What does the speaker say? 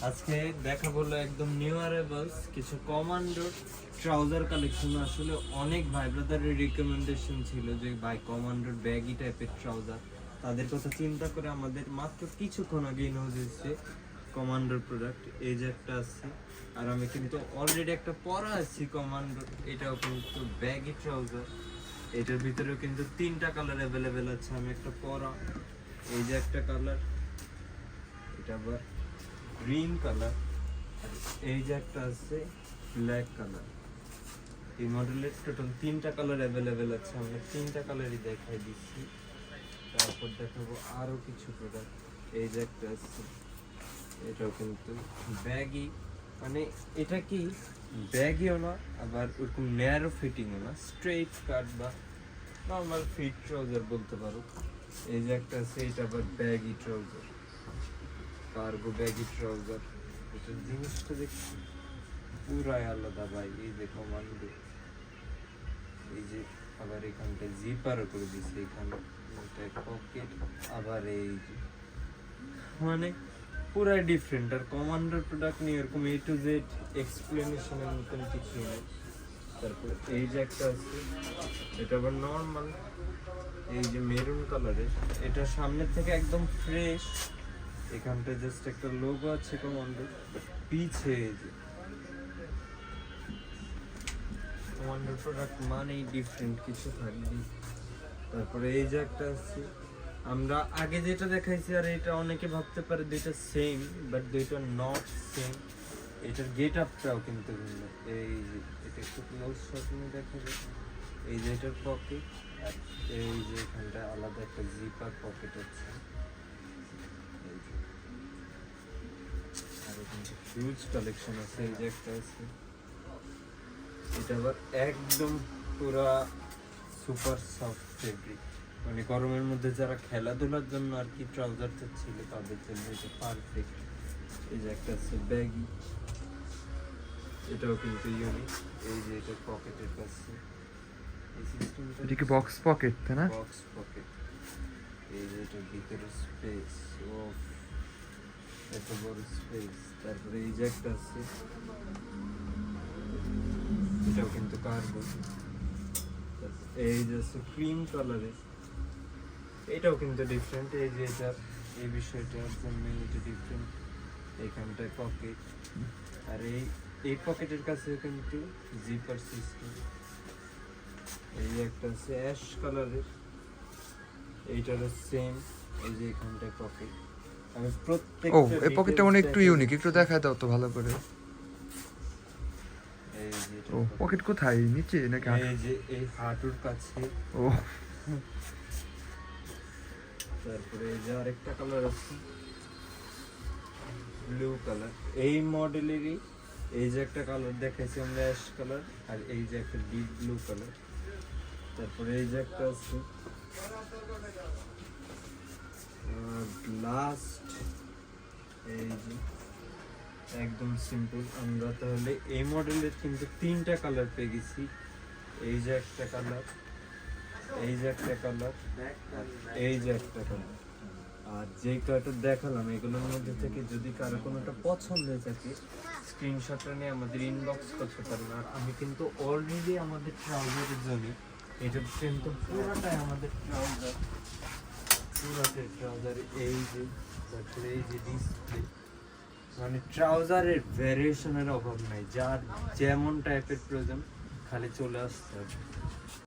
আজকে দেখাবো হলো একদম নিউ অ্যারাইভালস কিছু কমান্ডো ট্রাউজার কালেকশন। আসলে অনেক ভাই ব্রাদারের রিকমেন্ডেশন ছিল যে ভাই কমান্ডোর ব্যাগি টাইপের ট্রাউজার, তাদের কথা চিন্তা করে আমাদের মাত্র কিছুক্ষণ আগে নিউজ এসেছে কমান্ডোর প্রোডাক্ট। এই যে একটা আছে, আর আমি কিন্তু অলরেডি একটা পরা আছি কমান্ডোর, এটাও কিন্তু ব্যাগি ট্রাউজার। এটার ভিতরেও কিন্তু 3টা কালার অ্যাভেলেবেল আছে। আমি একটা পরা, এই যে একটা কালার, এটা আবার গ্রিন কালার, এই যে একটা আছে ব্ল্যাক কালার। এই মডেলের টোটাল 3টা কালার অ্যাভেলেবেল আছে। আমরা 3টা কালারই দেখাই দিচ্ছি। তারপর দেখাবো আরো কিছু প্রোডাক্ট। এই যে একটা আছে, এটাও কিন্তু ব্যাগি, মানে এটা কি ব্যাগিও না আবার ওরকম ন্যারো ফিটিংও না, স্ট্রেট কাট বা নর্মাল ফিট ট্রাউজার বলতে পারো। এই যে একটা আছে, এটা আবার baggy trouser, cargo baggy trouser. এটার জিনিসটা দেখছি পুরাই আলাদা ভাই। এই যে কমান্ডো, এই যে আবার এখানটা জিপারও করে দিছে, এখানে পকেট, আবার এই যে মানে পুরাই ডিফারেন্ট। আর কমান্ডোর প্রোডাক্ট নিয়ে এরকম এ টু জেড এক্সপ্লেনেশনের মতন কিছু নেই। তারপরে এই যে একটা আছে, এটা আবার নর্মাল, এই যে মেরুন কালারের, এটা সামনের থেকে একদম ফ্রেশ। এখানটা জাস্ট একটা লোগো আছে কমান্ডো, পিছে এই যে কমান্ডোর প্রোডাক্ট মানেই ডিফারেন্ট কিছু থাকবে। তারপরে এই যে একটা আছে, আমরা আগে যেটা দেখাইছি আর এটা অনেকে ভাবতে পারে দুইটা সেম, বাট দুইটা নট সেম। এটার গেট আপটাও কিন্তু ভিন্ন। এই যে এটা একটু ক্লোজ শট নিয়ে দেখাবে, এই যে এটার পকেট, আর এই যে এখানটা আলাদা একটা জিপার পকেট আছে। আর এখানে হিউজ কালেকশন আছে। এই যে একটা আছে, এটা আবার একদম পুরা সুপার সফট ফেব্রিক, মানে গরমের মধ্যে যারা খেলাধুলার জন্য আর কি ট্রাউজারটা ছিল তাদের জন্য এটা পারফেক্ট। এই যে একটা আছে ব্যাগি, এটাও কিন্তু ইউনিক। এই যে এটা পকেটের কাছে, এই সিস্টেমটা এটা কি বক্স পকেট তাই না? Box pocket. এই যে এটার ভিতরে স্পেস, ও এত বড় স্পেস। তারপরে এই যে একটা আছে, এটাও কিন্তু কার্গো। এই যে ক্রিম কালারের, এটাও কিন্তু ডিফারেন্ট। এই যে এটা এই বিষয়টার জন্য এটা ডিফারেন্ট। এইখানটায় পকেট, আর এই পকেটের কাছে কিন্তু জিপার সিস্টেম। এই যে একটা আছে অ্যাশ কালারের, এইটারও সেম। এই যে এখানটায় পকেট। আমি প্রত্যেক ও এই পকেটটা মনে একটু ইউনিক, একটু দেখায় দাও তো ভালো করে। এই যে ও পকেট কোথায়, নিচে নাকি এই যে এই হাঁটুর কাছে। ও তারপরে এই যে আরেকটা কালার আছে ব্লু কালার। এই মডেলেরই এই যে একটা কালার দেখাইছি আমরা অ্যাশ কালার, আর এই যে একটা ডিপ ব্লু কালার। তারপরে এই যে একটা আছে লাস্ট, এই যে একদম সিম্পল। আমরা তাহলে এই মডেলের কিন্তু 3টা কালার পেয়ে গেছি। এই যে একটা কালার, এই যে একটা কালার, আর এই যে একটা কালার। আর যে কালারটা দেখালাম এগুলোর মধ্যে থেকে যদি কারো কোনোটা পছন্দ হয়ে থাকে স্ক্রিনশটটা নিয়ে আমাদের ইনবক্স করতে পারেন। আর আমি কিন্তু অলরেডি আমাদের ট্রাউজারের জন্য, এটা কিন্তু পুরোটাই আমাদের ট্রাউজার, পুরোটাই ট্রাউজার। এই যে তারপরে এই যে ডিসপ্লে, মানে ট্রাউজারের ভ্যারিয়েশনের অভাব নাই। যার যেমন টাইপের প্রয়োজন খালি চলে আসতে হবে।